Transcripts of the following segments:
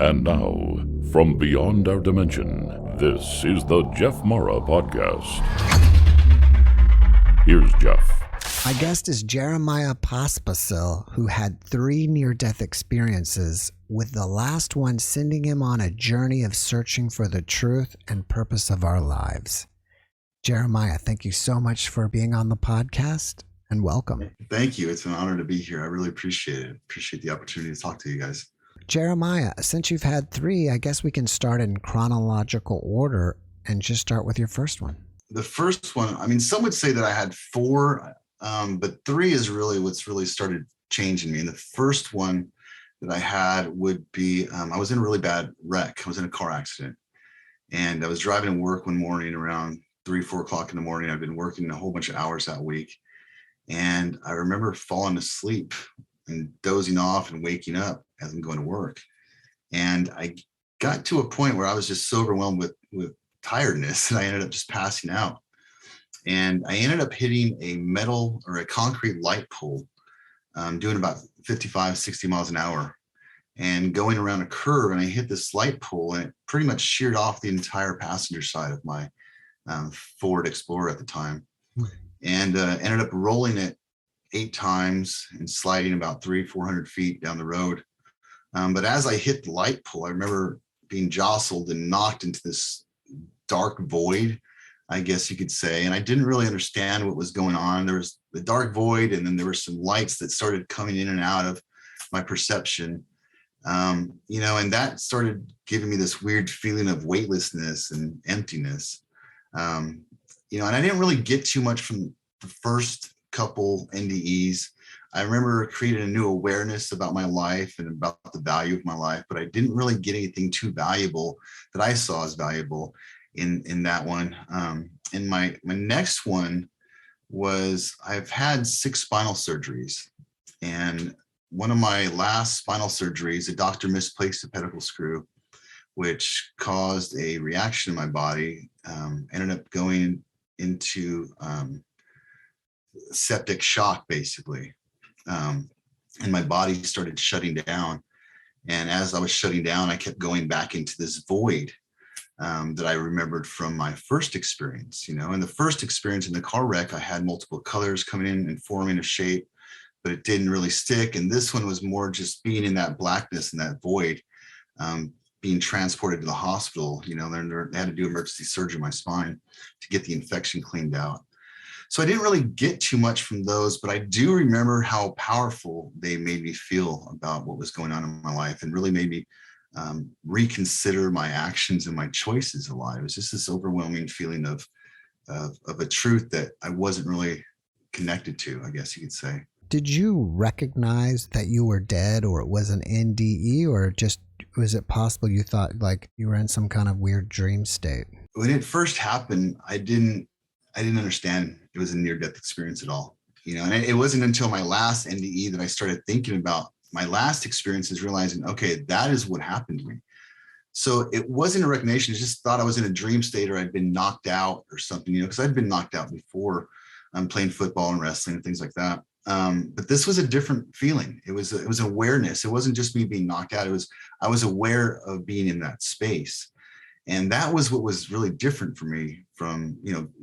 And now, from beyond our dimension, this is the JeffMara podcast. Here's Jeff. My guest is Jeremiah Pospisil, who had 3 near-death experiences, with the last one sending him on a journey of searching for the truth and purpose of our lives. Jeremiah, thank you so much for being on the podcast, and welcome. Thank you. It's an honor to be here. I really appreciate it. Appreciate the opportunity to talk to you guys. Jeremiah, since you've had 3, I guess we can start in chronological order and just start with your first one. The first one, I mean, some would say that I had 4, but 3 is really what's really started changing me. And the first one that I had would be, I was in a really bad wreck. I was in a car accident, and I was driving to work one morning around 3-4 o'clock in the morning. I've been working a whole bunch of hours that week. And I remember falling asleep and dozing off and waking up as I'm going to work. And I got to a point where I was just so overwhelmed with tiredness, and I ended up just passing out. And I ended up hitting a metal or a concrete light pole, doing about 55, 60 miles an hour, and going around a curve. And I hit this light pole, and it pretty much sheared off the entire passenger side of my Ford Explorer at the time, and ended up rolling it 8 times and sliding about 300-400 feet down the road. But as I hit the light pole, I remember being jostled and knocked into this dark void, I guess you could say. And I didn't really understand what was going on. There was the dark void, and then there were some lights that started coming in and out of my perception. And that started giving me this weird feeling of weightlessness and emptiness. And I didn't really get too much from the first couple NDEs. I remember creating a new awareness about my life and about the value of my life, but I didn't really get anything too valuable that I saw as valuable in that one. And my next one was, I've had 6 spinal surgeries, and one of my last spinal surgeries, a doctor misplaced a pedicle screw, which caused a reaction in my body, ended up going into septic shock, basically. And my body started shutting down. And as I was shutting down, I kept going back into this void that I remembered from my first experience. In the first experience in the car wreck, I had multiple colors coming in and forming a shape, but it didn't really stick. And this one was more just being in that blackness and that void, being transported to the hospital. They had to do emergency surgery on my spine to get the infection cleaned out. So I didn't really get too much from those, but I do remember how powerful they made me feel about what was going on in my life, and really made me reconsider my actions and my choices a lot. It was just this overwhelming feeling of a truth that I wasn't really connected to, I guess you could say. Did you recognize that you were dead, or it was an NDE, or just was it possible you thought like you were in some kind of weird dream state? When it first happened, I didn't understand it was a near-death experience at all. And it wasn't until my last NDE that I started thinking about my last experiences, realizing, okay, that is what happened to me. So it wasn't a recognition. I just thought I was in a dream state, or I'd been knocked out or something, because I'd been knocked out before. Playing football and wrestling and things like that. But this was a different feeling. It was awareness. It wasn't just me being knocked out. I was aware of being in that space. And that was what was really different for me from,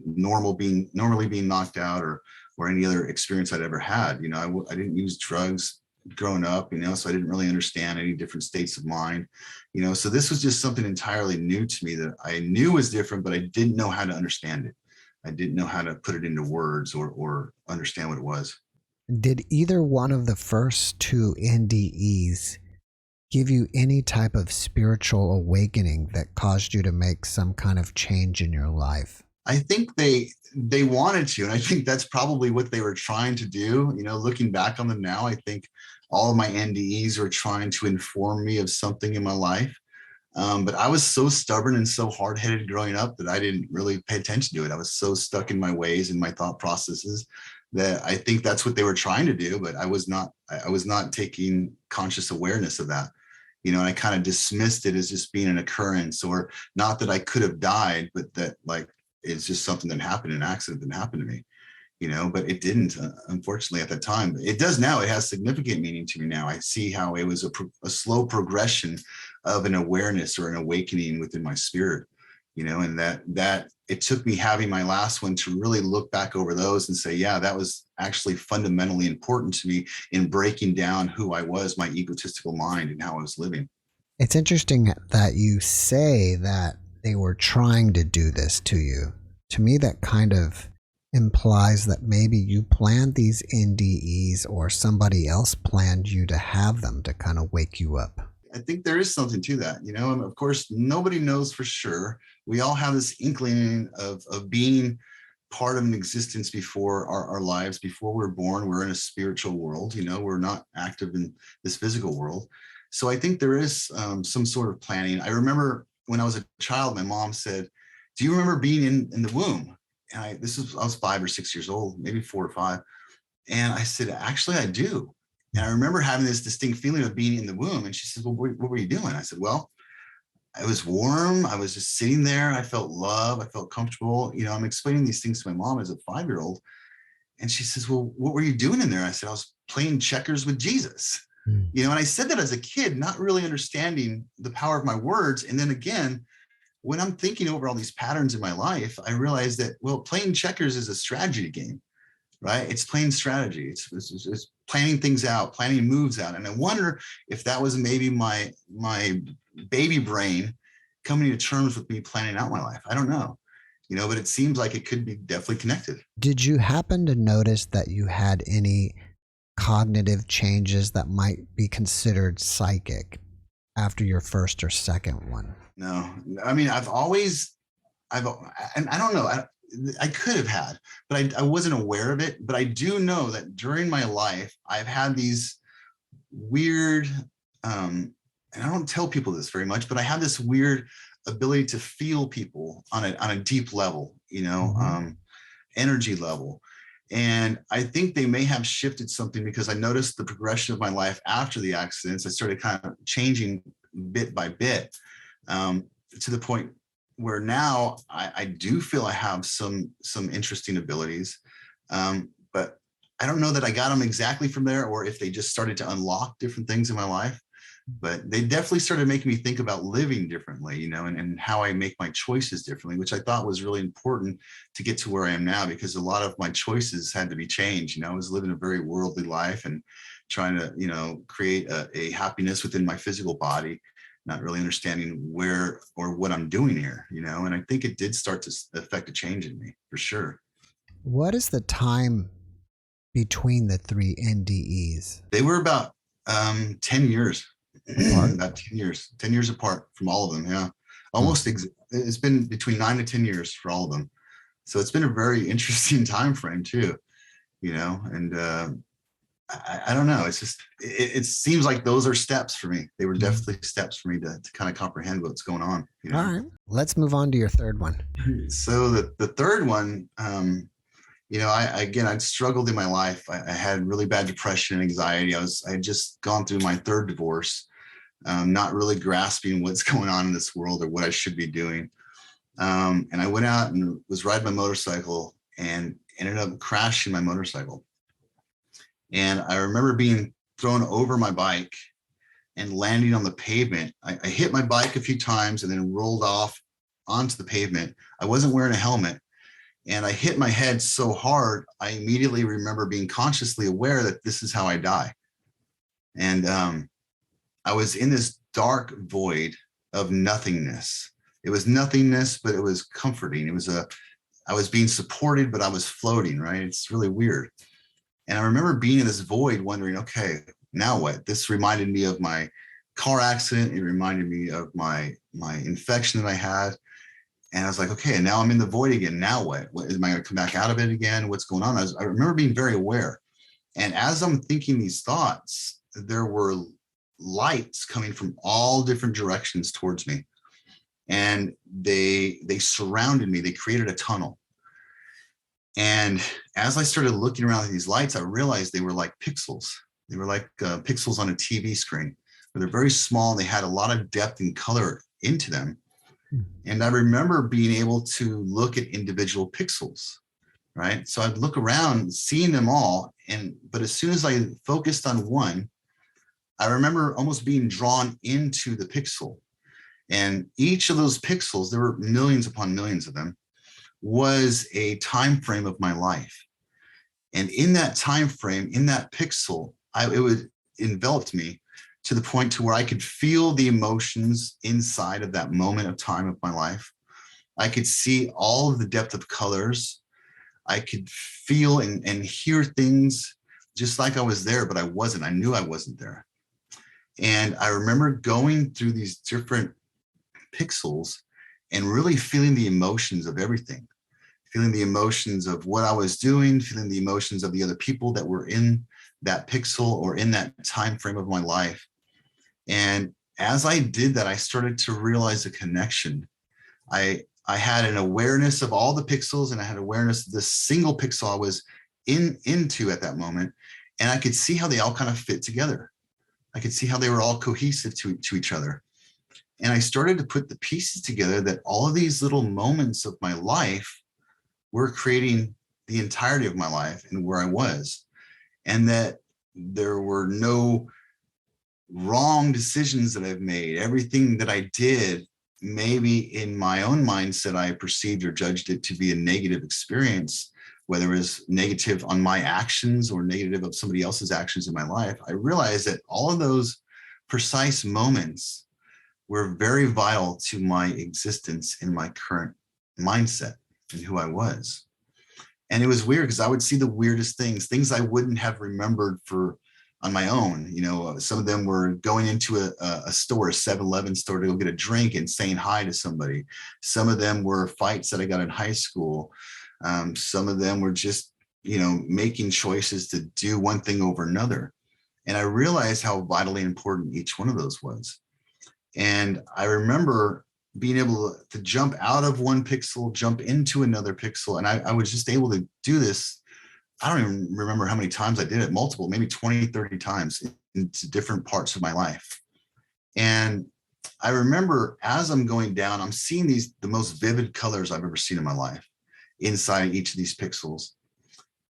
normally being knocked out or any other experience I'd ever had. I didn't use drugs growing up, so I didn't really understand any different states of mind, so this was just something entirely new to me that I knew was different, but I didn't know how to understand it. I didn't know how to put it into words or understand what it was. Did either one of the first 2 NDEs give you any type of spiritual awakening that caused you to make some kind of change in your life? I think they wanted to, and I think that's probably what they were trying to do. Looking back on them now, I think all of my NDEs were trying to inform me of something in my life. But I was so stubborn and so hard-headed growing up that I didn't really pay attention to it. I was so stuck in my ways and my thought processes that I think that's what they were trying to do, but I was not taking conscious awareness of that. And I kind of dismissed it as just being an occurrence, or not that I could have died, but that like it's just something that happened, an accident that happened to me. But it didn't, unfortunately, at that time. It does now. It has significant meaning to me now. I see how it was a slow progression of an awareness or an awakening within my spirit, and that it took me having my last one to really look back over those and say, yeah, that was actually fundamentally important to me in breaking down who I was, my egotistical mind, and how I was living. It's interesting that you say that they were trying to do this to you. To me, that kind of implies that maybe you planned these NDEs or somebody else planned you to have them to kind of wake you up. I think there is something to that, and of course, nobody knows for sure. We all have this inkling of being part of an existence before our lives, before we're born. We're in a spiritual world, we're not active in this physical world. So I think there is some sort of planning. I remember when I was a child, my mom said, do you remember being in the womb? And I was 5 or 6 years old, maybe 4 or 5. And I said, actually, I do. And I remember having this distinct feeling of being in the womb. And she said, well, what were you doing? I said, well, it was warm. I was just sitting there. I felt love. I felt comfortable. I'm explaining these things to my mom as a 5-year-old. And she says, well, what were you doing in there? I said, I was playing checkers with Jesus. And I said that as a kid, not really understanding the power of my words. And then again, when I'm thinking over all these patterns in my life, I realized that, well, playing checkers is a strategy game, right? It's playing strategy. It's planning things out, planning moves out. And I wonder if that was maybe my baby brain coming to terms with me planning out my life. I don't know, but it seems like it could be definitely connected. Did you happen to notice that you had any cognitive changes that might be considered psychic after your first or second one? No, I mean, and I don't know, I could have had, but I wasn't aware of it. But I do know that during my life, I've had these weird, and I don't tell people this very much, but I have this weird ability to feel people on a deep level, energy level. And I think they may have shifted something because I noticed the progression of my life after the accidents. I started kind of changing bit by bit to the point where now I do feel I have some interesting abilities. But I don't know that I got them exactly from there or if they just started to unlock different things in my life. But they definitely started making me think about living differently, and how I make my choices differently, which I thought was really important to get to where I am now, because a lot of my choices had to be changed. I was living a very worldly life and trying to, create a happiness within my physical body, not really understanding where or what I'm doing here, and I think it did start to affect a change in me for sure. What is the time between the 3 NDEs? They were about 10 years. About 10 years apart from all of them. Yeah. Almost. It's been between 9 to 10 years for all of them. So it's been a very interesting time frame too, and I don't know. It's just, it seems like those are steps for me. They were definitely steps for me to kind of comprehend what's going on. All right, let's move on to your third one. So the third one, I'd struggled in my life. I had really bad depression and anxiety. I had just gone through my 3rd divorce, not really grasping what's going on in this world or what I should be doing. And I went out and was riding my motorcycle and ended up crashing my motorcycle. And I remember being thrown over my bike and landing on the pavement. I hit my bike a few times and then rolled off onto the pavement. I wasn't wearing a helmet. And I hit my head so hard, I immediately remember being consciously aware that this is how I die. And I was in this dark void of nothingness. It was nothingness, but it was comforting. I was being supported, but I was floating, right? It's really weird. And I remember being in this void wondering, okay, now what? This reminded me of my car accident. It reminded me of my infection that I had. And I was like, okay, and now I'm in the void again. Now what? Am I going to come back out of it again? What's going on? I remember being very aware. And as I'm thinking these thoughts, there were lights coming from all different directions towards me. And they surrounded me. They created a tunnel. And as I started looking around at these lights, I realized they were like pixels. They were like pixels on a TV screen. They're very small. They had a lot of depth and color into them. And I remember being able to look at individual pixels, right? So I'd look around, seeing them all. But as soon as I focused on one, I remember almost being drawn into the pixel. And each of those pixels, there were millions upon millions of them, was a time frame of my life. And in that time frame, in that pixel, it enveloped me to the point to where I could feel the emotions inside of that moment of time of my life. I could see all of the depth of colors. I could feel and hear things just like I was there, but I wasn't. I knew I wasn't there. And I remember going through these different pixels and really feeling the emotions of everything, feeling the emotions of what I was doing, feeling the emotions of the other people that were in that pixel or in that time frame of my life. And as I did that, I started to realize a connection. I had an awareness of all the pixels, and I had awareness of the single pixel I was into at that moment. And I could see how they all kind of fit together. I could see how they were all cohesive to each other. And I started to put the pieces together that all of these little moments of my life were creating the entirety of my life and where I was. And that there were no wrong decisions that I've made. Everything that I did, maybe in my own mindset, I perceived or judged it to be a negative experience, whether it was negative on my actions or negative of somebody else's actions in my life. I realized that all of those precise moments were very vital to my existence in my current mindset and who I was. And it was weird because I would see the weirdest things I wouldn't have remembered on my own. You know, some of them were going into a store, a 7-Eleven store, to go get a drink and saying hi to somebody. Some of them were fights that I got in high school. Some of them were just, you know, making choices to do one thing over another. And I realized how vitally important each one of those was. And I remember being able to jump out of one pixel, jump into another pixel. And I was just able to do this. I don't even remember how many times I did it, multiple, maybe 20, 30 times into different parts of my life. And I remember as I'm going down, I'm seeing the most vivid colors I've ever seen in my life inside each of these pixels.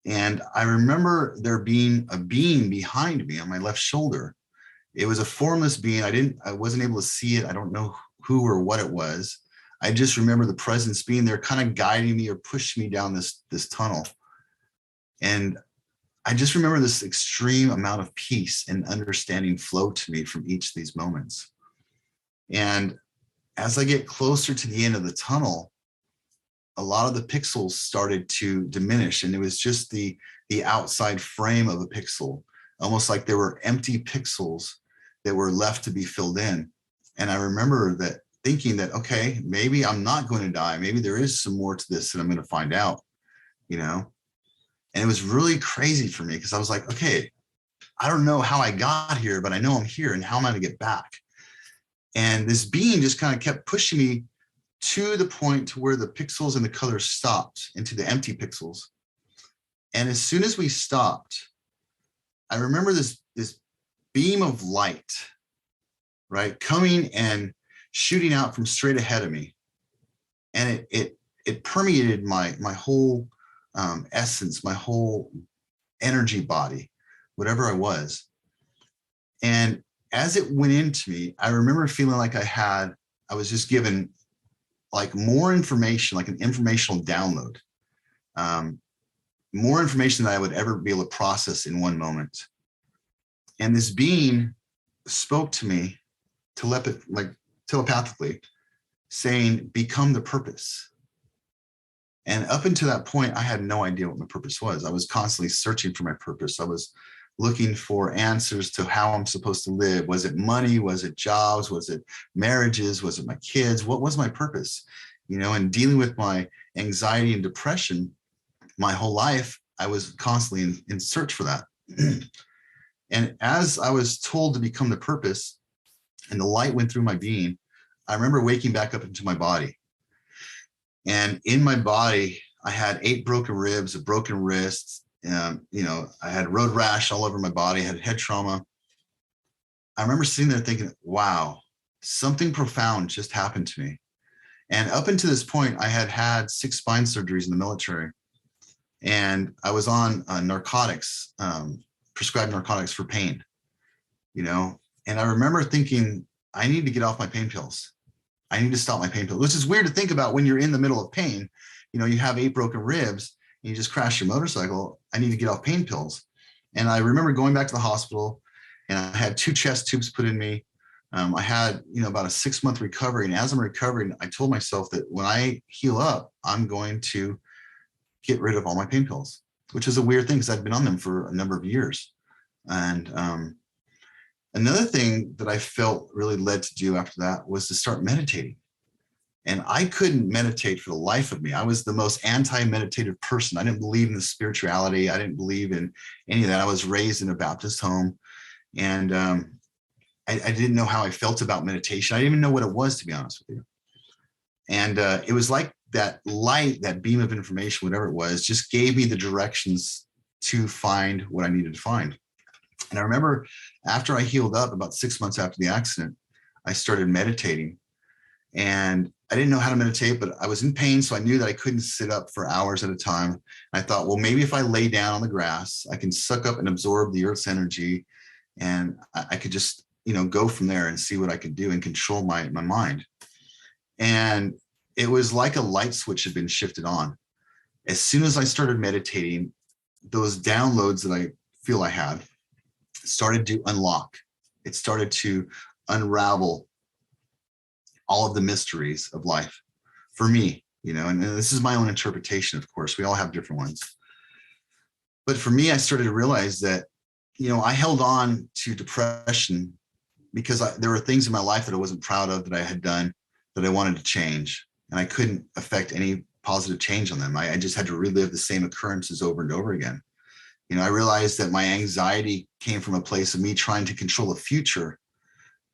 And I remember there being a being behind me on my left shoulder. It was a formless being. I wasn't able to see it. I don't know who or what it was. I just remember the presence being there, kind of guiding me or pushing me down this tunnel. And I just remember this extreme amount of peace and understanding flow to me from each of these moments. And as I get closer to the end of the tunnel, a lot of the pixels started to diminish, and it was just the outside frame of a pixel, almost like there were empty pixels that were left to be filled in. And I remember that thinking that, okay, maybe I'm not going to die. Maybe there is some more to this that I'm going to find out, you know? And it was really crazy for me because I was like, okay, I don't know how I got here, but I know I'm here, and how am I going to get back? And this being just kind of kept pushing me to the point to where the pixels and the colors stopped into the empty pixels. And as soon as we stopped, I remember this beam of light, right, coming and shooting out from straight ahead of me. And it permeated my whole essence, my whole energy body, whatever I was. And as it went into me, I remember feeling like I was just given like more information, like an informational download, more information than I would ever be able to process in one moment. And this being spoke to me telepathically, saying, become the purpose. And up until that point, I had no idea what my purpose was. I was constantly searching for my purpose. I was looking for answers to how I'm supposed to live. Was it money? Was it jobs? Was it marriages? Was it my kids? What was my purpose? You know, and dealing with my anxiety and depression my whole life, I was constantly in search for that. And as I was told to become the purpose and the light went through my being, I remember waking back up into my body. And in my body, I had 8 broken ribs, a broken wrist. You know, I had road rash all over my body, I had head trauma. I remember sitting there thinking, wow, something profound just happened to me. And up until this point, I had 6 spine surgeries in the military. And I was on narcotics, prescribed narcotics for pain. And I remember thinking, I need to get off my pain pills. I need to stop my pain pills, which is weird to think about when you're in the middle of pain. You have 8 broken ribs and you just crashed your motorcycle. I need to get off pain pills. And I remember going back to the hospital, and I had 2 chest tubes put in me. I had, about a 6-month recovery. And as I'm recovering, I told myself that when I heal up, I'm going to get rid of all my pain pills, which is a weird thing because I'd been on them for a number of years. And another thing that I felt really led to do after that was to start meditating. And I couldn't meditate for the life of me. I was the most anti-meditative person. I didn't believe in the spirituality. I didn't believe in any of that. I was raised in a Baptist home. And I didn't know how I felt about meditation. I didn't even know what it was, to be honest with you. And it was like that light, that beam of information, whatever it was, just gave me the directions to find what I needed to find. And I remember after I healed up, about 6 months after the accident, I started meditating. And I didn't know how to meditate, but I was in pain. So I knew that I couldn't sit up for hours at a time. And I thought, well, maybe if I lay down on the grass, I can suck up and absorb the earth's energy. And I could just, go from there and see what I could do and control my mind. And it was like a light switch had been shifted on. As soon as I started meditating, those downloads that I feel I had started to unlock. It started to unravel all of the mysteries of life for me, and this is my own interpretation, of course. We all have different ones. But for me, I started to realize that, I held on to depression because there were things in my life that I wasn't proud of that I had done that I wanted to change. And I couldn't affect any positive change on them. I just had to relive the same occurrences over and over again. I realized that my anxiety came from a place of me trying to control the future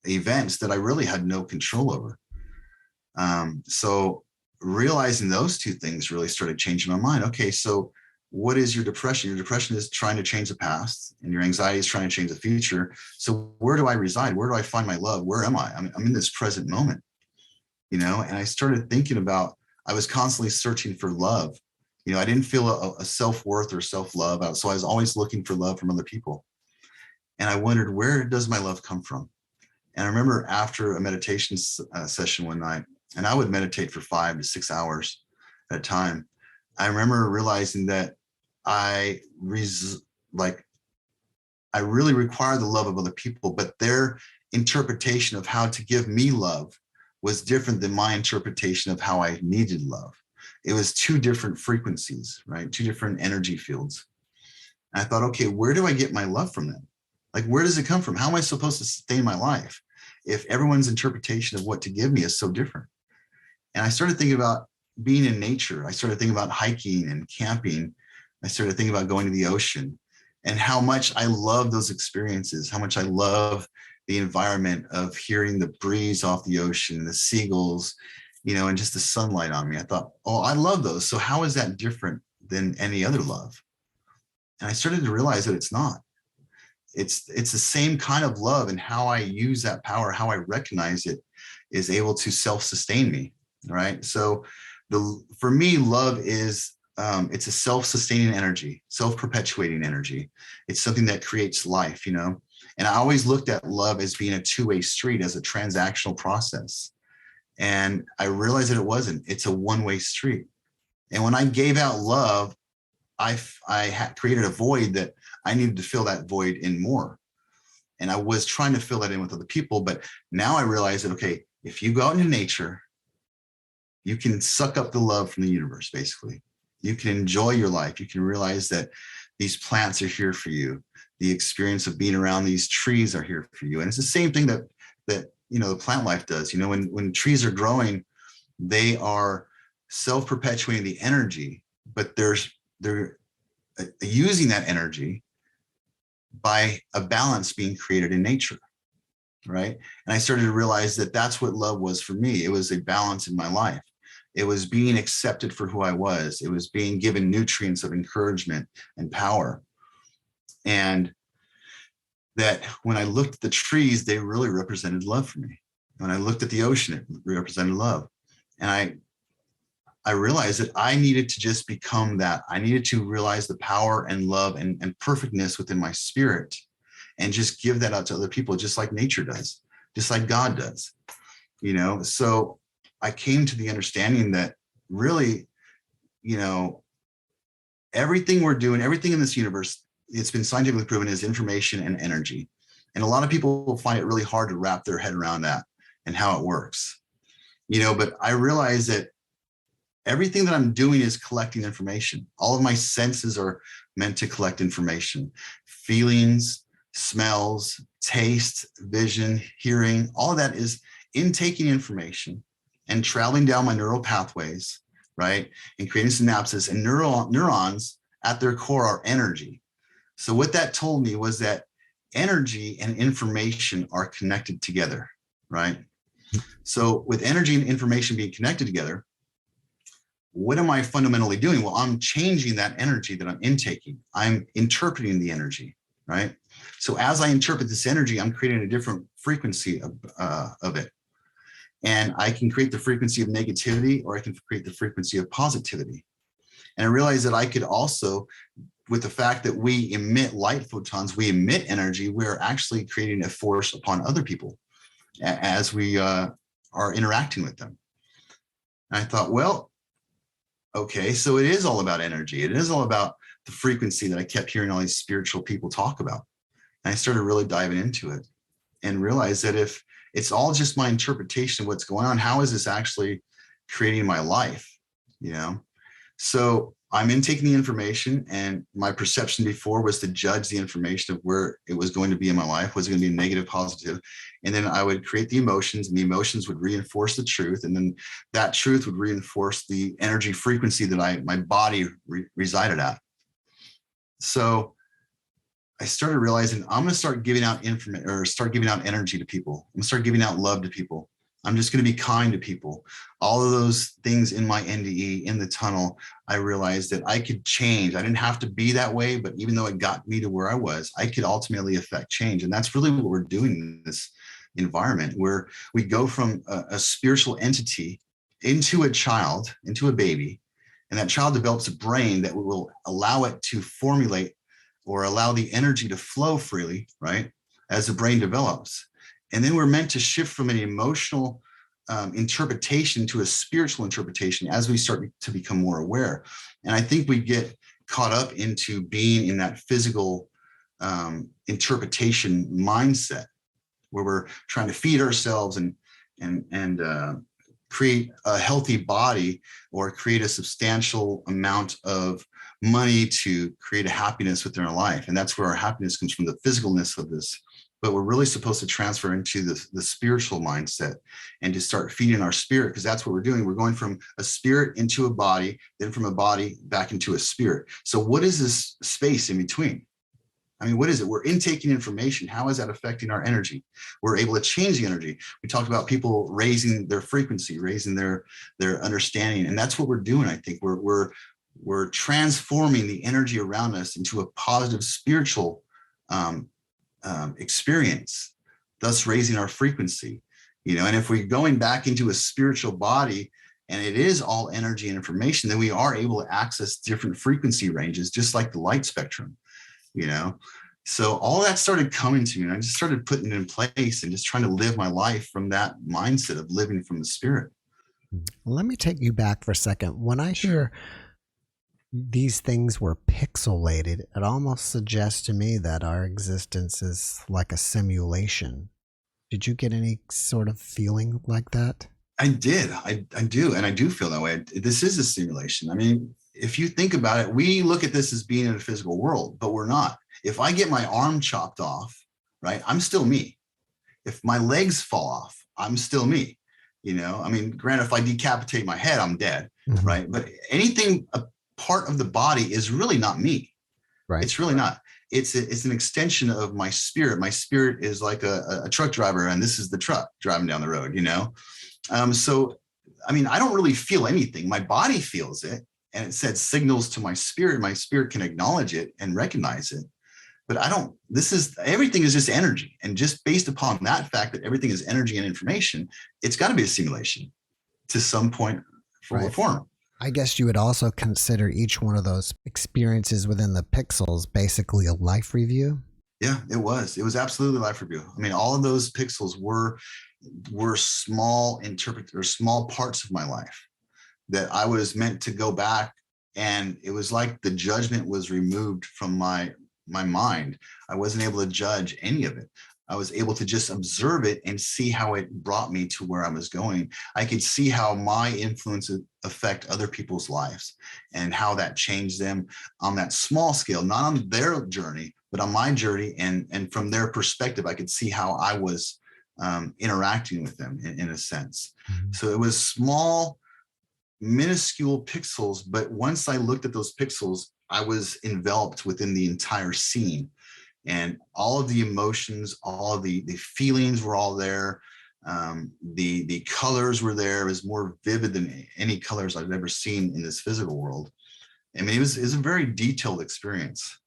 events that I really had no control over. So realizing those 2 things really started changing my mind. Okay, so what is your depression? Your depression is trying to change the past, and your anxiety is trying to change the future. So where do I reside? Where do I find my love? Where am I? I'm in this present moment, and I started thinking about, I was constantly searching for love. I didn't feel a self-worth or self-love. So I was always looking for love from other people. And I wondered, where does my love come from? And I remember after a meditation session one night, and I would meditate for 5 to 6 hours at a time, I remember realizing that I really require the love of other people, but their interpretation of how to give me love was different than my interpretation of how I needed love. It was 2 different frequencies, right? 2 different energy fields. And I thought, okay, where do I get my love from them? Like, where does it come from? How am I supposed to sustain my life if everyone's interpretation of what to give me is so different? And I started thinking about being in nature. I started thinking about hiking and camping. I started thinking about going to the ocean and how much I love those experiences, how much I love the environment of hearing the breeze off the ocean, the seagulls, and just the sunlight on me. I thought, oh, I love those. So how is that different than any other love? And I started to realize that it's not. It's the same kind of love, and how I use that power, how I recognize it, is able to self-sustain me, right? So for me, love is, it's a self-sustaining energy, self-perpetuating energy. It's something that creates life, and I always looked at love as being a 2-way street, as a transactional process. And I realized that it wasn't. It's a 1-way street. And when I gave out love, I had created a void that I needed to fill that void in more. And I was trying to fill that in with other people. But now I realize that, okay, if you go out into nature, you can suck up the love from the universe, basically. You can enjoy your life. You can realize that these plants are here for you. The experience of being around these trees are here for you. And it's the same thing that the plant life does. When trees are growing, they are self-perpetuating the energy, but they're using that energy by a balance being created in nature, right? And I started to realize that that's what love was for me. It was a balance in my life. It was being accepted for who I was. It was being given nutrients of encouragement and power. And that when I looked at the trees, they really represented love for me. When I looked at the ocean, it represented love. And I realized that I needed to just become that. I needed to realize the power and love and perfectness within my spirit and just give that out to other people, just like nature does, just like God does, you know? So I came to the understanding that really, you know, everything we're doing, everything in this universe, it's been scientifically proven is information and energy. And a lot of people will find it really hard to wrap their head around that and how it works, you know, but I realize that everything that I'm doing is collecting information. All of my senses are meant to collect information, feelings, smells, taste, vision, hearing, all of that is intaking information and traveling down my neural pathways, right? And creating synapses, and neurons at their core are energy. So what that told me was that energy and information are connected together, right? So with energy and information being connected together, what am I fundamentally doing? Well, I'm changing that energy that I'm intaking. I'm interpreting the energy, right? So as I interpret this energy, I'm creating a different frequency of it. And I can create the frequency of negativity, or I can create the frequency of positivity. And I realized that I could also, with the fact that we emit light photons, we emit energy, we're actually creating a force upon other people as we are interacting with them. And I thought, well, okay, so it is all about energy. It is all about the frequency that I kept hearing all these spiritual people talk about. And I started really diving into it and realized that if it's all just my interpretation of what's going on, how is this actually creating my life? You know? So I'm intaking the information, and my perception before was to judge the information of where it was going to be in my life. Was it going to be negative, positive? And then I would create the emotions, and the emotions would reinforce the truth. And then that truth would reinforce the energy frequency that my body resided at. So I started realizing I'm going to start giving out information, or start giving out energy to people. I'm going to start giving out love to people. I'm just going to be kind to people. All of those things in my NDE, in the tunnel, I realized that I could change. I didn't have to be that way, but even though it got me to where I was, I could ultimately affect change. And that's really what we're doing in this environment, where we go from a spiritual entity into a child, into a baby, and that child develops a brain that will allow it to formulate or allow the energy to flow freely, right, as the brain develops. And then we're meant to shift from an emotional interpretation to a spiritual interpretation as we start to become more aware. And I think we get caught up into being in that physical interpretation mindset, where we're trying to feed ourselves and create a healthy body, or create a substantial amount of money to create a happiness within our life. And that's where our happiness comes from, the physicalness of this. But we're really supposed to transfer into the spiritual mindset and to start feeding our spirit, because that's what we're doing. We're going from a spirit into a body, then from a body back into a spirit. So what is this space in between? I mean, what is it? We're intaking information. How is that affecting our energy? We're able to change the energy. We talked about people raising their frequency, raising their understanding. And that's what we're doing. I think we're transforming the energy around us into a positive spiritual experience, thus raising our frequency, you know. And if we're going back into a spiritual body and it is all energy and information, then we are able to access different frequency ranges, just like the light spectrum, you know. So all that started coming to me, and I just started putting it in place and just trying to live my life from that mindset of living from the spirit. Let me take you back for a second. When I hear these things were pixelated, it almost suggests to me that our existence is like a simulation. Did you get any sort of feeling like that? I did. I do. And I do feel that way. This is a simulation. I mean, if you think about it, we look at this as being in a physical world, but we're not. If I get my arm chopped off, right, I'm still me. If my legs fall off, I'm still me. You know, I mean, granted, if I decapitate my head, I'm dead, mm-hmm. right? But anything, a part of the body is really not me. Right. It's really not. It's an extension of my spirit. My spirit is like a truck driver, and this is the truck driving down the road, you know? So, I mean, I don't really feel anything. My body feels it, and it sends signals to my spirit. My spirit can acknowledge it and recognize it. But everything is just energy. And just based upon that fact that everything is energy and information, it's got to be a simulation to some point for form. I guess you would also consider each one of those experiences within the pixels basically a life review. Yeah, it was. It was absolutely life review. I mean, all of those pixels were small small parts of my life that I was meant to go back, and it was like the judgment was removed from my mind. I wasn't able to judge any of it. I was able to just observe it and see how it brought me to where I was going. I could see how my influences affect other people's lives and how that changed them on that small scale, not on their journey, but on my journey. And from their perspective, I could see how I was interacting with them in a sense. Mhm. So it was small, minuscule pixels, but once I looked at those pixels, I was enveloped within the entire scene, and all of the emotions, all of the feelings were all there. The colors were there. It was more vivid than any colors I've ever seen in this physical world. I mean, it was a very detailed experience.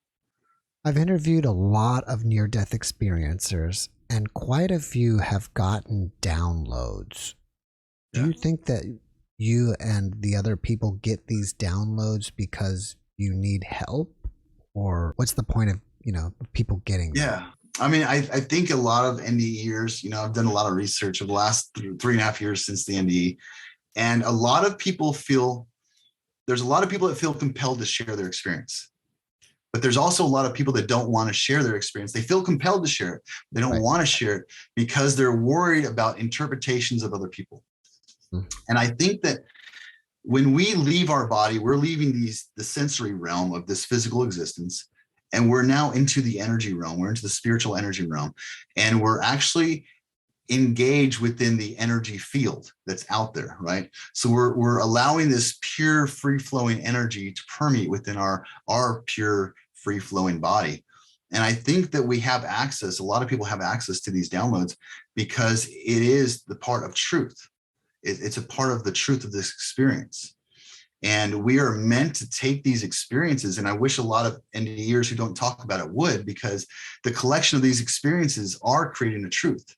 I've interviewed a lot of near-death experiencers, and quite a few have gotten downloads. Do Yeah. you think that you and the other people get these downloads because you need help, or what's the point of people getting them? Yeah. I mean, I think a lot of NDEers, I've done a lot of research over the last 3.5 years since the NDE, and there's a lot of people that feel compelled to share their experience. But there's also a lot of people that don't want to share their experience. They feel compelled to share it. They don't Right. want to share it because they're worried about interpretations of other people. Mhm. And I think that when we leave our body, we're leaving the sensory realm of this physical existence, and we're now into the energy realm. We're into the spiritual energy realm, and we're actually engaged within the energy field that's out there, right? So we're allowing this pure, free-flowing energy to permeate within our pure, free-flowing body. And I think that we have access, a lot of people have access to these downloads because it is the part of truth. It's a part of the truth of this experience. And we are meant to take these experiences. And I wish a lot of NDEers who don't talk about it would, because the collection of these experiences are creating a truth.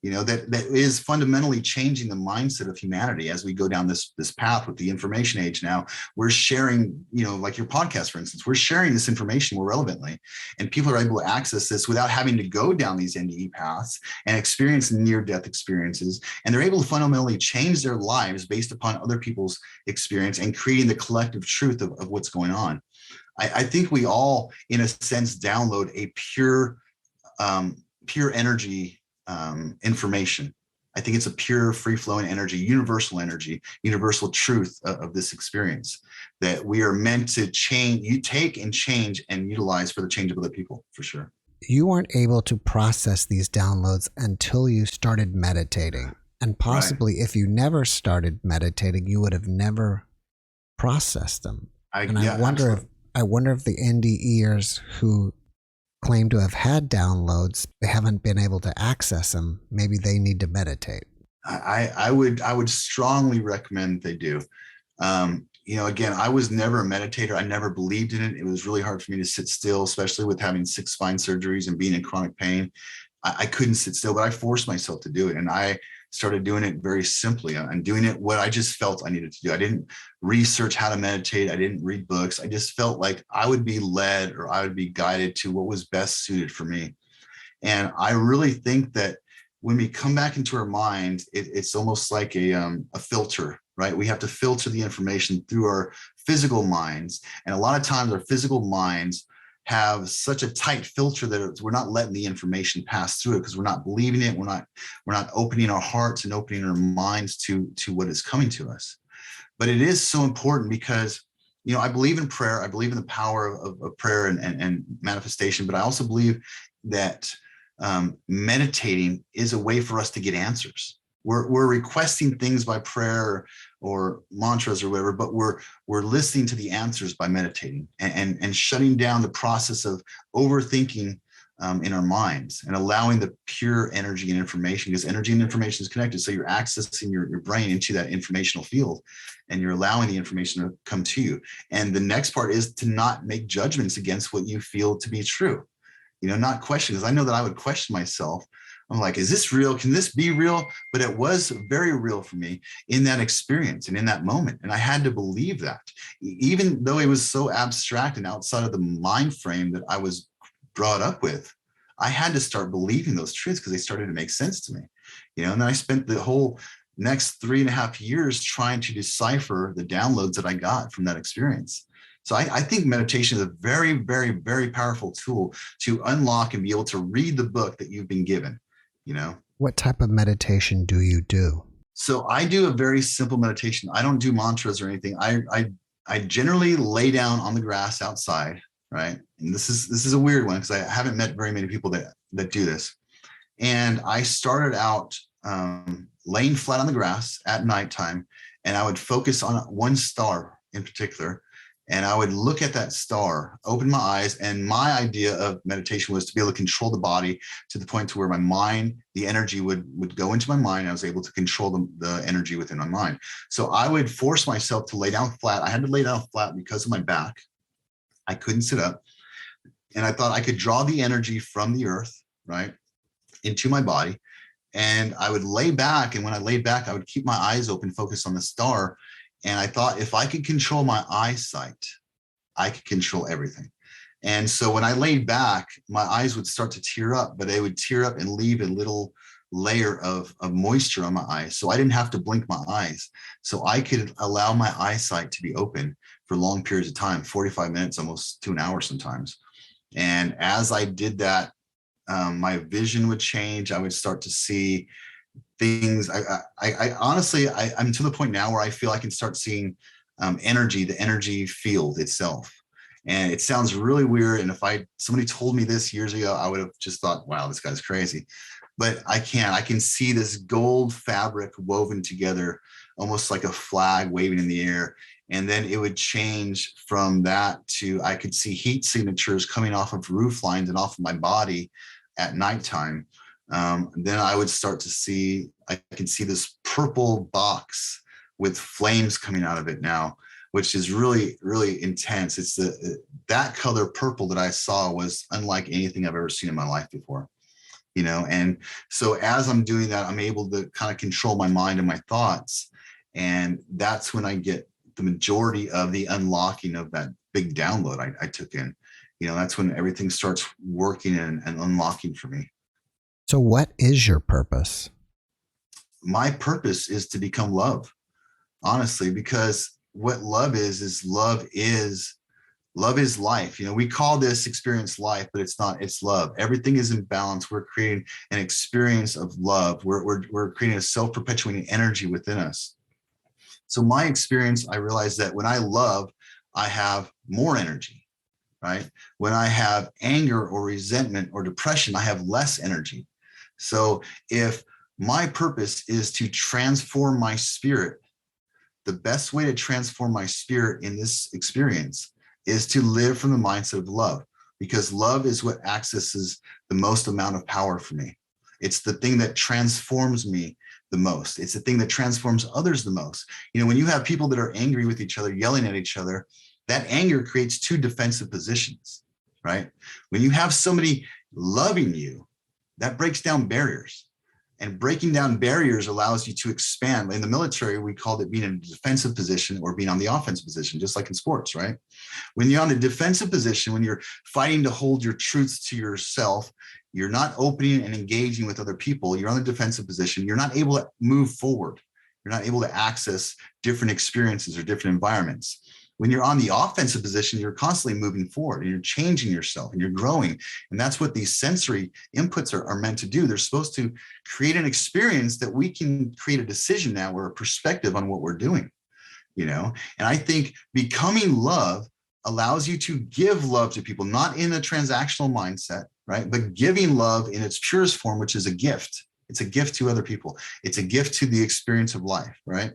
That is fundamentally changing the mindset of humanity as we go down this path with the information age. Now we're sharing, like your podcast, for instance, we're sharing this information more relevantly, and people are able to access this without having to go down these NDE paths and experience near-death experiences. And they're able to fundamentally change their lives based upon other people's experience and creating the collective truth of what's going on. I think we all, in a sense, download a pure energy information. I think it's a pure, free-flowing energy, universal truth of this experience that we are meant to change. You take and change and utilize for the change of other people, for sure. You weren't able to process these downloads until you started meditating. And possibly if you never started meditating, you would have never processed them. I wonder if the NDEers who claim to have had downloads, they haven't been able to access them. Maybe they need to meditate. I would strongly recommend they do. Again, I was never a meditator. I never believed in it. It was really hard for me to sit still, especially with having 6 spine surgeries and being in chronic pain. I couldn't sit still, but I forced myself to do it. And I started doing it very simply. I'm doing it what I just felt I needed to do. I didn't research how to meditate. I didn't read books. I just felt like I would be led, or I would be guided to what was best suited for me. And I really think that when we come back into our mind, it's almost like a filter, right? We have to filter the information through our physical minds. And a lot of times our physical minds have such a tight filter that we're not letting the information pass through it because we're not believing it. We're not opening our hearts and opening our minds to what is coming to us. But it is so important because, I believe in prayer. I believe in the power of prayer and manifestation, but I also believe that meditating is a way for us to get answers. We're requesting things by prayer or mantras or whatever, but we're listening to the answers by meditating and shutting down the process of overthinking in our minds and allowing the pure energy and information, because energy and information is connected. So you're accessing your brain into that informational field and you're allowing the information to come to you. And the next part is to not make judgments against what you feel to be true. Not question, because I know that I would question myself. I'm like, is this real? Can this be real? But it was very real for me in that experience and in that moment. And I had to believe that, even though it was so abstract and outside of the mind frame that I was brought up with. I had to start believing those truths because they started to make sense to me, and then I spent the whole next 3.5 years trying to decipher the downloads that I got from that experience. So I think meditation is a very, very, very powerful tool to unlock and be able to read the book that you've been given, What type of meditation do you do? So I do a very simple meditation. I don't do mantras or anything. I generally lay down on the grass outside, right? And this is a weird one because I haven't met very many people that do this. And I started out laying flat on the grass at nighttime, and I would focus on one star in particular. And I would look at that star, open my eyes, and my idea of meditation was to be able to control the body to the point to where my mind, the energy would go into my mind. I was able to control the energy within my mind. So I would force myself to lay down flat. I had to lay down flat because of my back. I couldn't sit up. And I thought I could draw the energy from the earth, right, into my body. And I would lay back. And when I laid back, I would keep my eyes open, focus on the star. And I thought if I could control my eyesight, I could control everything. And so when I laid back, my eyes would start to tear up, but they would tear up and leave a little layer of moisture on my eyes. So I didn't have to blink my eyes. So I could allow my eyesight to be open for long periods of time, 45 minutes, almost to an hour sometimes. And as I did that, my vision would change. I would start to see things. I honestly, I'm to the point now where I feel I can start seeing energy, the energy field itself. And it sounds really weird. And if somebody told me this years ago, I would have just thought, wow, this guy's crazy. But I can see this gold fabric woven together, almost like a flag waving in the air. And then it would change from that to, I could see heat signatures coming off of roof lines and off of my body at nighttime. Then I would start to see, I can see this purple box with flames coming out of it now, which is really, really intense. It's that color purple that I saw was unlike anything I've ever seen in my life before, and so as I'm doing that, I'm able to kind of control my mind and my thoughts. And that's when I get the majority of the unlocking of that big download I took in. That's when everything starts working and unlocking for me. So what is your purpose? My purpose is to become love, honestly, because what love is love is life. We call this experience life, but it's not, it's love. Everything is in balance. We're creating an experience of love. We're creating a self-perpetuating energy within us. So my experience, I realized that when I love, I have more energy, right? When I have anger or resentment or depression, I have less energy. So if my purpose is to transform my spirit, the best way to transform my spirit in this experience is to live from the mindset of love, because love is what accesses the most amount of power for me. It's the thing that transforms me the most. It's the thing that transforms others the most. When you have people that are angry with each other, yelling at each other, that anger creates two defensive positions, right? When you have somebody loving you, that breaks down barriers. And breaking down barriers allows you to expand. In the military, we called it being in a defensive position or being on the offensive position, just like in sports, right? When you're on the defensive position, when you're fighting to hold your truths to yourself, you're not opening and engaging with other people. You're on the defensive position. You're not able to move forward. You're not able to access different experiences or different environments. When you're on the offensive position, you're constantly moving forward and you're changing yourself and you're growing. And that's what these sensory inputs are meant to do. They're supposed to create an experience that we can create a decision now or a perspective on what we're doing, And I think becoming love allows you to give love to people, not in a transactional mindset, right? But giving love in its purest form, which is a gift. It's a gift to other people. It's a gift to the experience of life, right?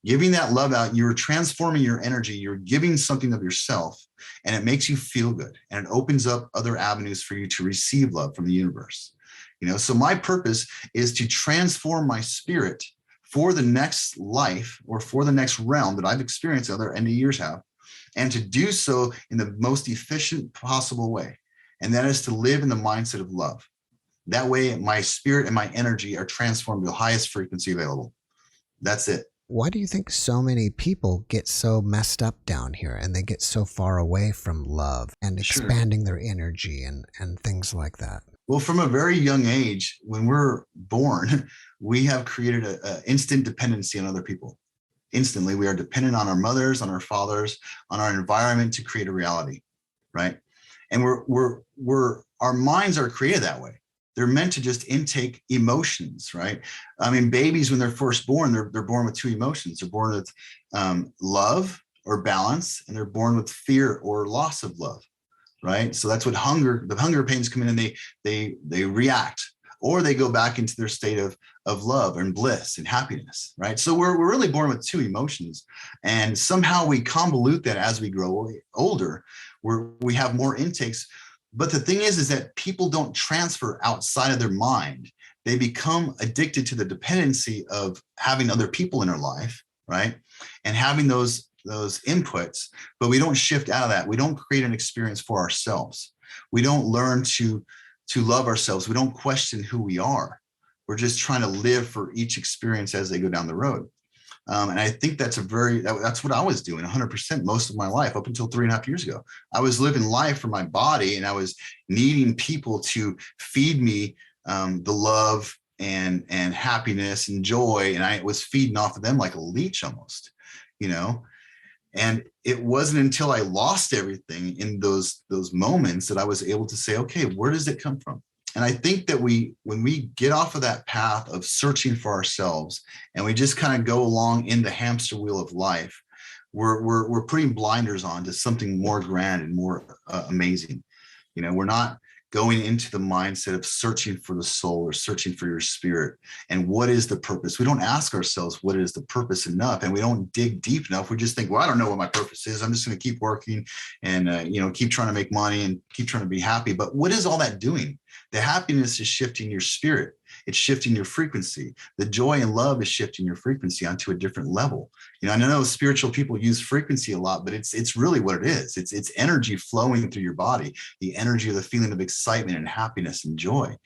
Giving that love out, you're transforming your energy. You're giving something of yourself, and it makes you feel good. And it opens up other avenues for you to receive love from the universe. So my purpose is to transform my spirit for the next life or for the next realm that I've experienced, other end of years have, and to do so in the most efficient possible way. And that is to live in the mindset of love. That way, my spirit and my energy are transformed to the highest frequency available. That's it. Why do you think so many people get so messed up down here and they get so far away from love and expanding their energy and things like that? Well, from a very young age, when we're born, we have created an instant dependency on other people. Instantly, we are dependent on our mothers, on our fathers, on our environment to create a reality, right? And our minds are created that way. They're meant to just intake emotions, right? I mean, babies, when they're first born, they're born with two emotions. They're born with love or balance, and they're born with fear or loss of love, right? So that's what the hunger pains come in, and they react, or they go back into their state of love and bliss and happiness, right? So we're really born with two emotions, and somehow we convolute that as we grow older, where we have more intakes. But the thing is that people don't transfer outside of their mind. They become addicted to the dependency of having other people in their life, right? And having those inputs, but we don't shift out of that. We don't create an experience for ourselves. We don't learn to love ourselves. We don't question who we are. We're just trying to live for each experience as they go down the road. And I think that's what I was doing 100% most of my life up until 3.5 years ago. I was living life for my body, and I was needing people to feed me the love and happiness and joy. And I was feeding off of them like a leech almost, you know? And it wasn't until I lost everything in those moments that I was able to say, okay, where does it come from? And I think that when we get off of that path of searching for ourselves, and we just kind of go along in the hamster wheel of life, we're putting blinders on to something more grand and more amazing. You know, we're not going into the mindset of searching for the soul or searching for your spirit. And what is the purpose? We don't ask ourselves, what is the purpose enough? And we don't dig deep enough. We just think, well, I don't know what my purpose is. I'm just going to keep working and, keep trying to make money and keep trying to be happy. But what is all that doing? The happiness is shifting your spirit. It's shifting your frequency. The joy and love is shifting your frequency onto a different level. You know, I know spiritual people use frequency a lot, but it's really what it is. It's energy flowing through your body, the energy of the feeling of excitement and happiness and joy.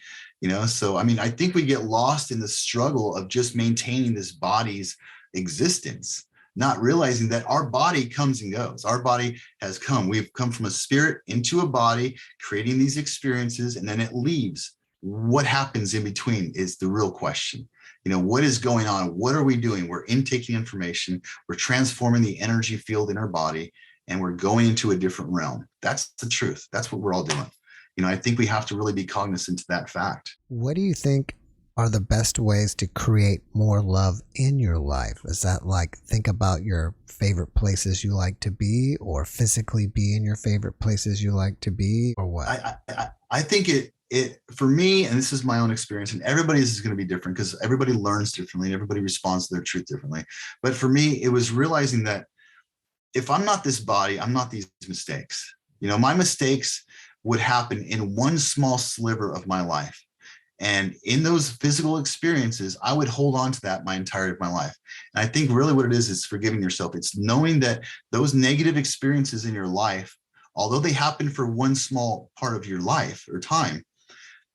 You know, so I mean, I think we get lost in the struggle of just maintaining this body's existence, not realizing that our body comes and goes. Our body has come. We've come from a spirit into a body, creating these experiences, and then it leaves. What happens in between is the real question. You know, what is going on? What are we doing? We're intaking information. We're transforming the energy field in our body, and we're going into a different realm. That's the truth. That's what we're all doing. You know, I think we have to really be cognizant of that fact. What do you think are the best ways to create more love in your life? Is that like think about your favorite places you like to be, or physically be in your favorite places you like to be, or what? I think it for me, and this is my own experience, and everybody's is going to be different because everybody learns differently and everybody responds to their truth differently. But for me, it was realizing that if I'm not this body, I'm not these mistakes. You know, my mistakes would happen in one small sliver of my life. And in those physical experiences, I would hold on to that my entirety of my life. And I think really what it is forgiving yourself. It's knowing that those negative experiences in your life, although they happen for one small part of your life or time,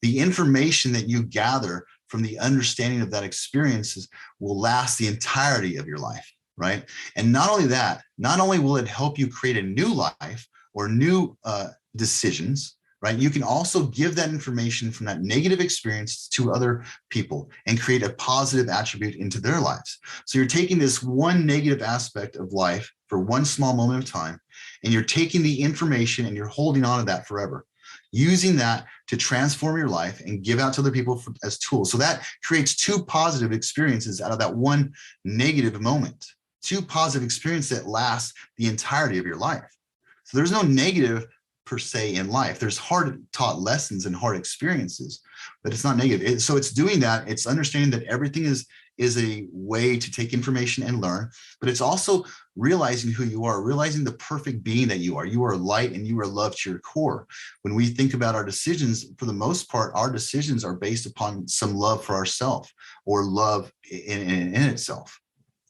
the information that you gather from the understanding of that experiences will last the entirety of your life, right? And not only that, not only will it help you create a new life or new decisions, right? You can also give that information from that negative experience to other people and create a positive attribute into their lives. So you're taking this one negative aspect of life for one small moment of time, and you're taking the information and you're holding on to that forever, using that to transform your life and give out to other people as tools. So that creates two positive experiences out of that one negative moment, two positive experiences that last the entirety of your life. So there's no negative per se in life. There's hard taught lessons and hard experiences, but it's not negative. So it's doing that. It's understanding that everything is a way to take information and learn, but it's also realizing who you are, realizing the perfect being that you are. You are light and you are love to your core. When we think about our decisions, for the most part, our decisions are based upon some love for ourselves or love in itself.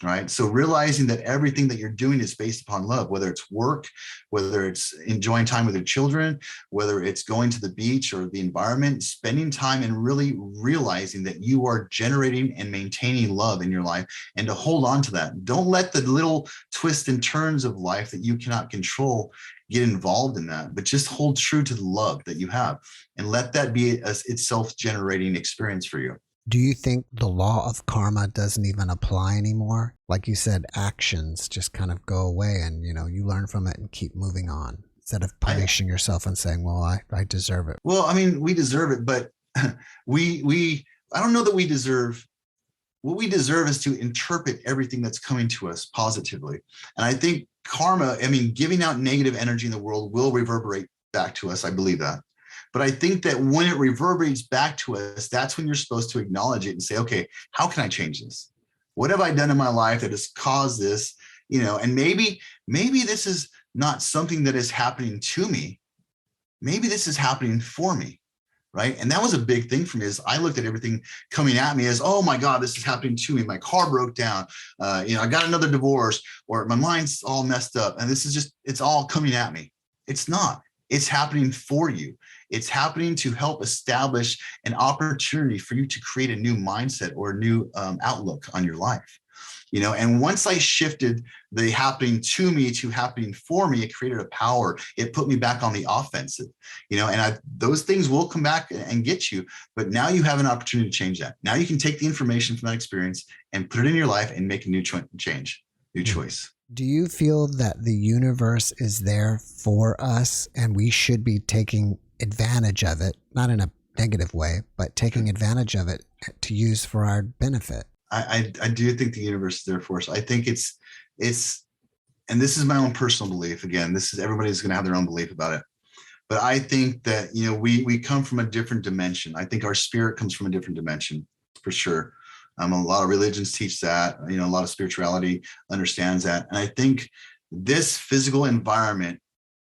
right? So realizing that everything that you're doing is based upon love, whether it's work, whether it's enjoying time with your children, whether it's going to the beach or the environment, spending time and really realizing that you are generating and maintaining love in your life, and to hold on to that. Don't let the little twists and turns of life that you cannot control get involved in that, but just hold true to the love that you have and let that be a self-generating experience for you. Do you think the law of karma doesn't even apply anymore? Like you said, actions just kind of go away and, you learn from it and keep moving on instead of punishing yourself and saying, well, I deserve it. Well, I mean, we deserve it, but I don't know that we deserve. What we deserve is to interpret everything that's coming to us positively. And I think karma, giving out negative energy in the world will reverberate back to us. I believe that. But I think that when it reverberates back to us, that's when you're supposed to acknowledge it and say, okay, how can I change this? What have I done in my life that has caused this? And maybe this is not something that is happening to me. Maybe this is happening for me, right? And that was a big thing for me, is I looked at everything coming at me as, oh my God, this is happening to me. My car broke down. I got another divorce, or my mind's all messed up. And this is just, it's all coming at me. It's not. It's happening for you. It's happening to help establish an opportunity for you to create a new mindset or a new outlook on your life. And once I shifted the happening to me to happening for me, it created a power. It put me back on the offensive, and those things will come back and get you. But now you have an opportunity to change that. Now you can take the information from that experience and put it in your life and make a new new choice. Do you feel that the universe is there for us and we should be taking advantage of it, not in a negative way, but taking advantage of it to use for our benefit? I do think the universe is there for us. I think it's, and this is my own personal belief. Again, everybody's going to have their own belief about it. But I think that, we come from a different dimension. I think our spirit comes from a different dimension, for sure. A lot of religions teach that, a lot of spirituality understands that. And I think this physical environment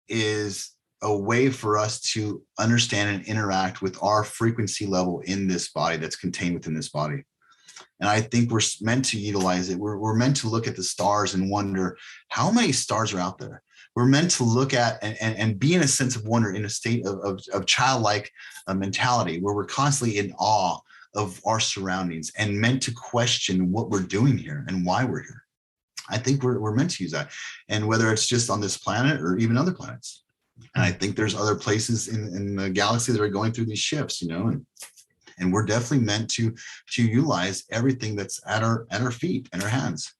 is a way for us to understand and interact with our frequency level in this body that's contained within this body. And I think we're meant to utilize it. We're meant to look at the stars and wonder how many stars are out there. We're meant to look at and be in a sense of wonder, in a state of childlike mentality, where we're constantly in awe of our surroundings and meant to question what we're doing here and why we're here. I think we're meant to use that. And whether it's just on this planet or even other planets. And I think there's other places in the galaxy that are going through these shifts, and we're definitely meant to utilize everything that's at our feet and our hands.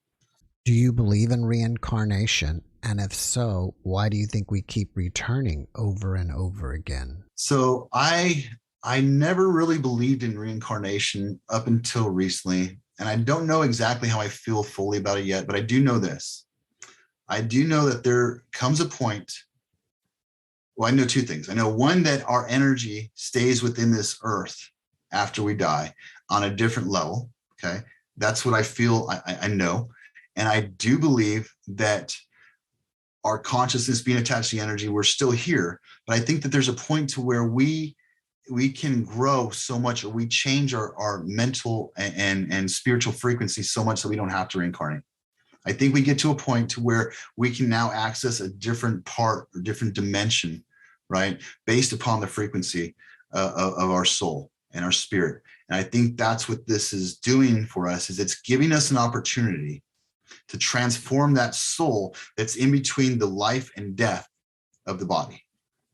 Do you believe in reincarnation? And if so, why do you think we keep returning over and over again? So I never really believed in reincarnation up until recently. And I don't know exactly how I feel fully about it yet, but I do know this. I do know that there comes a point. Well, I know two things. I know one, that our energy stays within this earth after we die on a different level. Okay. That's what I feel. I know. And I do believe that our consciousness being attached to the energy, we're still here. But I think that there's a point to where we can grow so much, or we change our mental and spiritual frequency so much that we don't have to reincarnate. I think we get to a point to where we can now access a different part or different dimension, right? Based upon the frequency of our soul and our spirit. And I think that's what this is doing for us, is it's giving us an opportunity to transform that soul that's in between the life and death of the body,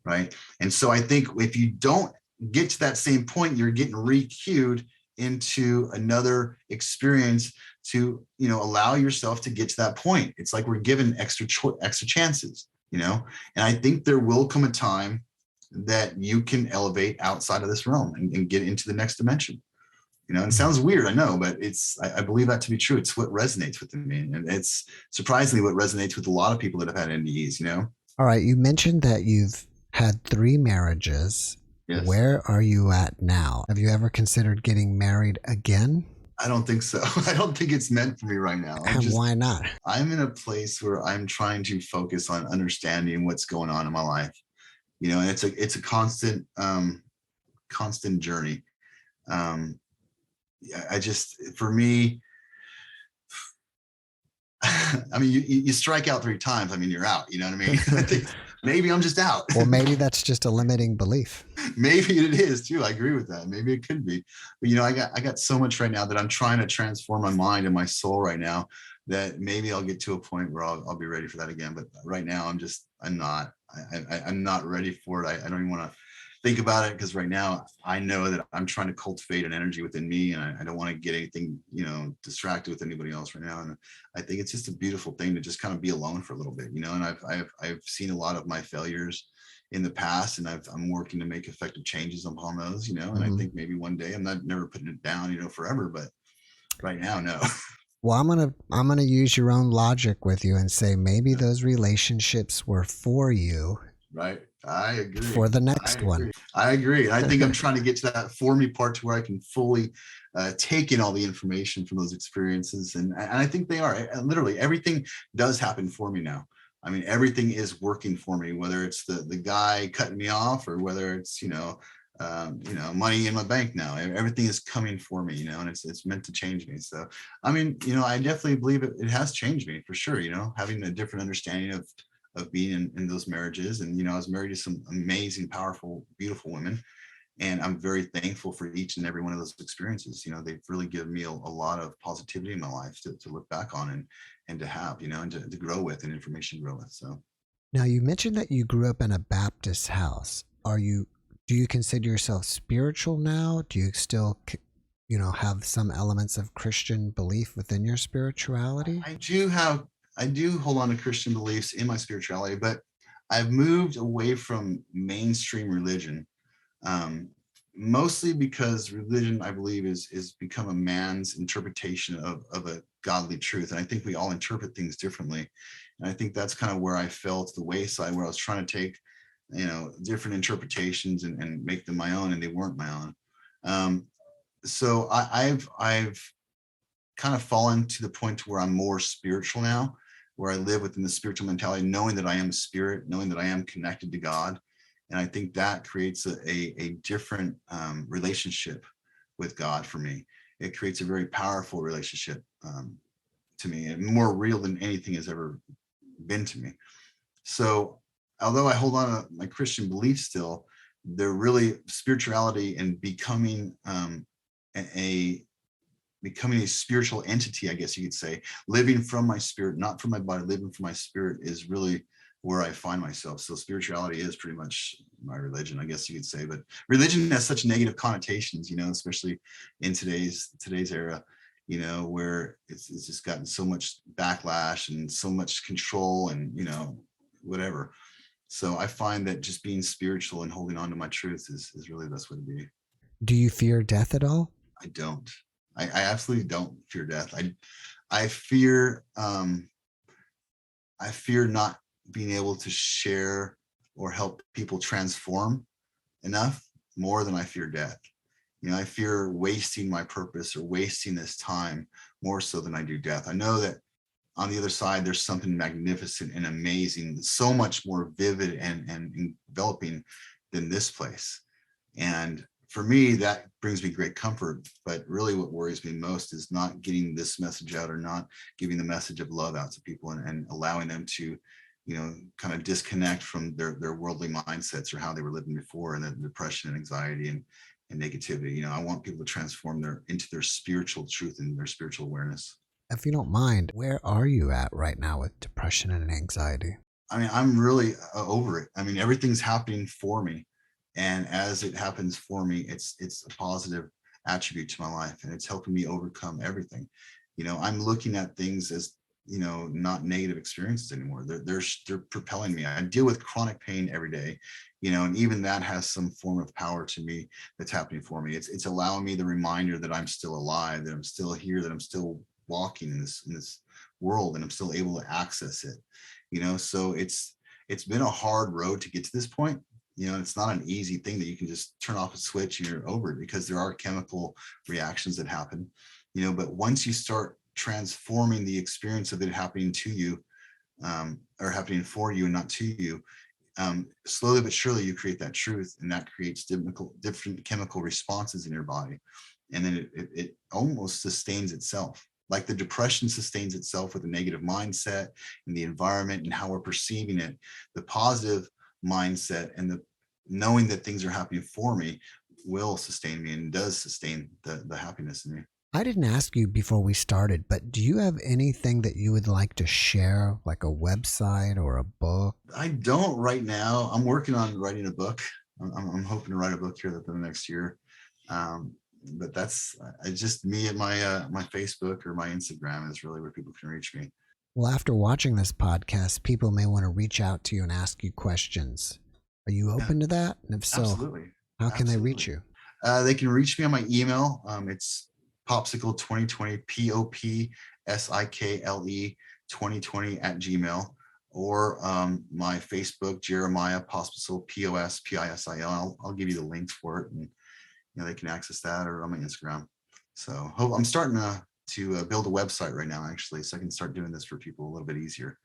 right? And so I think if you don't get to that same point, you're getting re-queued into another experience to, allow yourself to get to that point. It's like we're given extra chances, and I think there will come a time that you can elevate outside of this realm and get into the next dimension. And it sounds weird, I know, but I believe that to be true. It's what resonates with me. And it's surprisingly what resonates with a lot of people that have had NDEs, All right. You mentioned that you've had 3 marriages. Yes. Where are you at now? Have you ever considered getting married again? I don't think so. I don't think it's meant for me right now. Why not? I'm in a place where I'm trying to focus on understanding what's going on in my life. And it's a constant journey. For me, I mean, you strike out 3 times. I mean, you're out. You know what I mean? I think maybe I'm just out. Or maybe that's just a limiting belief. Maybe it is too. I agree with that. Maybe it could be. But I got so much right now that I'm trying to transform my mind and my soul right now, that maybe I'll get to a point where I'll be ready for that again. But right now I'm not ready for it. I don't even want to think about it, because right now I know that I'm trying to cultivate an energy within me, and I don't want to get anything, distracted with anybody else right now. And I think it's just a beautiful thing to just kind of be alone for a little bit, and I've seen a lot of my failures in the past, and I'm working to make effective changes upon those, and I think maybe one day, I'm never putting it down, forever, but right now, no. Well, I'm gonna use your own logic with you and say maybe those relationships were for you. Right. I agree. For the next one. I agree. I think I'm trying to get to that for me part, to where I can fully take in all the information from those experiences. And I think they are. Literally everything does happen for me now. I mean, everything is working for me, whether it's the guy cutting me off, or whether it's, money in my bank now. Everything is coming for me, and it's meant to change me. So, I mean, I definitely believe it has changed me for sure, having a different understanding of being in those marriages. And, I was married to some amazing, powerful, beautiful women. And I'm very thankful for each and every one of those experiences. They've really given me a lot of positivity in my life to look back on and to have, and to grow with, and information to grow with. So. Now, you mentioned that you grew up in a Baptist house. Do you consider yourself spiritual now? Do you still, have some elements of Christian belief within your spirituality? I do hold on to Christian beliefs in my spirituality, but I've moved away from mainstream religion, mostly because religion, I believe, is become a man's interpretation of a godly truth. And I think we all interpret things differently. And I think that's kind of where I fell to the wayside, where I was trying to take, different interpretations and make them my own, and they weren't my own. So I've kind of fallen to the point where I'm more spiritual now, where I live within the spiritual mentality, knowing that I am a spirit, knowing that I am connected to God. And I think that creates a different relationship with God for me. It creates a very powerful relationship to me, and more real than anything has ever been to me. So although I hold on to my Christian beliefs still, they're really spirituality and becoming becoming a spiritual entity, I guess you could say, living from my spirit, not from my body, living from my spirit, is really where I find myself. So spirituality is pretty much my religion, I guess you could say. But religion has such negative connotations, especially in today's era, where it's just gotten so much backlash and so much control and, whatever. So I find that just being spiritual and holding on to my truth is really the best way to be. Do you fear death at all? I don't. I absolutely don't fear death. I fear not being able to share or help people transform enough, more than I fear death. I fear wasting my purpose or wasting this time more so than I do death. I know that on the other side, there's something magnificent and amazing, so much more vivid and enveloping than this place. And for me, that brings me great comfort. But really what worries me most is not getting this message out, or not giving the message of love out to people, and allowing them to, kind of disconnect from their worldly mindsets, or how they were living before, and the depression and anxiety and negativity. I want people to transform into their spiritual truth and their spiritual awareness. If you don't mind, where are you at right now with depression and anxiety? I mean, I'm really over it. I mean, everything's happening for me. And as it happens for me, it's a positive attribute to my life, and it's helping me overcome everything. I'm looking at things as, not negative experiences anymore. They're propelling me. I deal with chronic pain every day, and even that has some form of power to me that's happening for me. It's allowing me the reminder that I'm still alive, that I'm still here, that I'm still walking in this world, and I'm still able to access it. So it's been a hard road to get to this point. It's not an easy thing that you can just turn off a switch and you're over it, because there are chemical reactions that happen, but once you start transforming the experience of it happening to you, or happening for you and not to you, slowly but surely you create that truth, and that creates different chemical responses in your body. And then it almost sustains itself. Like the depression sustains itself with a negative mindset and the environment and how we're perceiving it. The positive mindset and the knowing that things are happening for me will sustain me and does sustain the happiness in me. I didn't ask you before we started, but do you have anything that you would like to share, like a website or a book? I don't right now. I'm working on writing a book. I'm hoping to write a book here within the next year. But that's just me at my Facebook or my Instagram is really where people can reach me. Well, after watching this podcast, people may want to reach out to you and ask you questions. Are you open to that? And if so, Absolutely. How can they reach you? They can reach me on my email. It's Popsicle2020, POPSIKLE 2020 @gmail, or my Facebook, Jeremiah Pospisil, POSPISIL. I'll give you the links for it, and they can access that, or on my Instagram. So I'm starting to build a website right now, actually, so I can start doing this for people a little bit easier.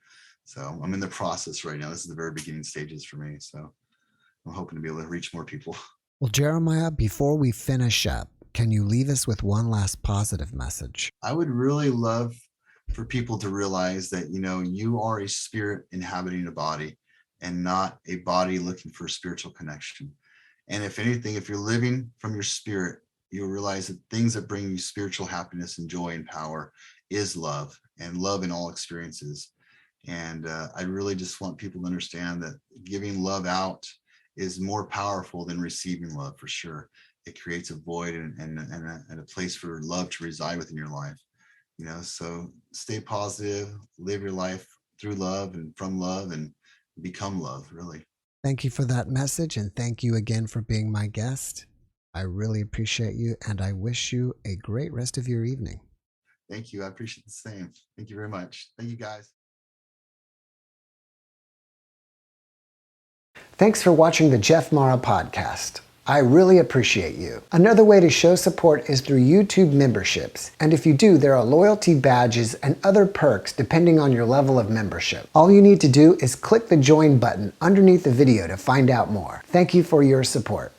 So I'm in the process right now. This is the very beginning stages for me. So I'm hoping to be able to reach more people. Well, Jeremiah, before we finish up, can you leave us with one last positive message? I would really love for people to realize that, you are a spirit inhabiting a body and not a body looking for a spiritual connection. And if anything, if you're living from your spirit, you'll realize that things that bring you spiritual happiness and joy and power is love, and love in all experiences. And I really just want people to understand that giving love out is more powerful than receiving love, for sure. It creates a void and a place for love to reside within your life. So stay positive, live your life through love and from love, and become love, really. Thank you for that message, and thank you again for being my guest. I really appreciate you, and I wish you a great rest of your evening. Thank you. I appreciate the same. Thank you very much. Thank you, guys. Thanks for watching the JeffMara podcast. I really appreciate you. Another way to show support is through YouTube memberships. And if you do, there are loyalty badges and other perks depending on your level of membership. All you need to do is click the join button underneath the video to find out more. Thank you for your support.